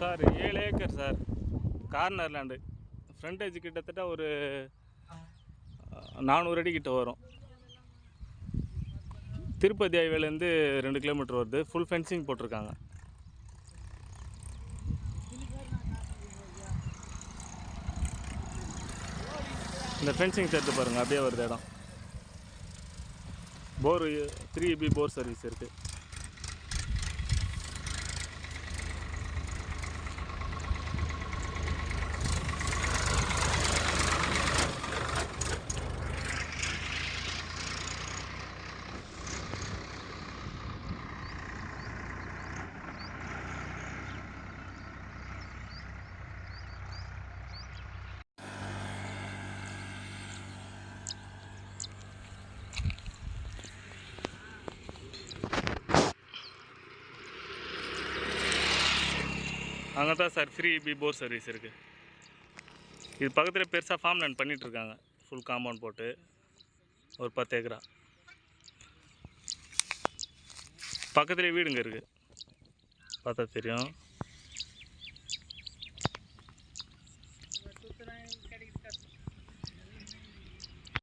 Sir 7 acre sir, corner land. Frontage கிட்டத்தட்ட ஒரு 400 அடி கிட்ட வரும். திருப்பதி ஹைவேலேருந்து 2 கிலோமீட்டர் வருது. ஃபுல் ஃபென்சிங் போட்டிருக்காங்க. இந்த ஃபென்சிங் சேர்த்து பாருங்கள், அப்படியே வருது இடம். போர் 3 EB போர் சர்வீஸ் இருக்குது. அங்கே தான் சார் 3 EB போர் சர்வீஸ் இருக்குது. இது பக்கத்தில் பெருசாக ஃபார்ம் லேண்ட் பண்ணிகிட்ருக்காங்க. ஃபுல் காம்பவுண்ட் போட்டு ஒரு 10 ஏக்கரா. பக்கத்துலேயே வீடுங்க இருக்குது, பார்த்தா தெரியும்.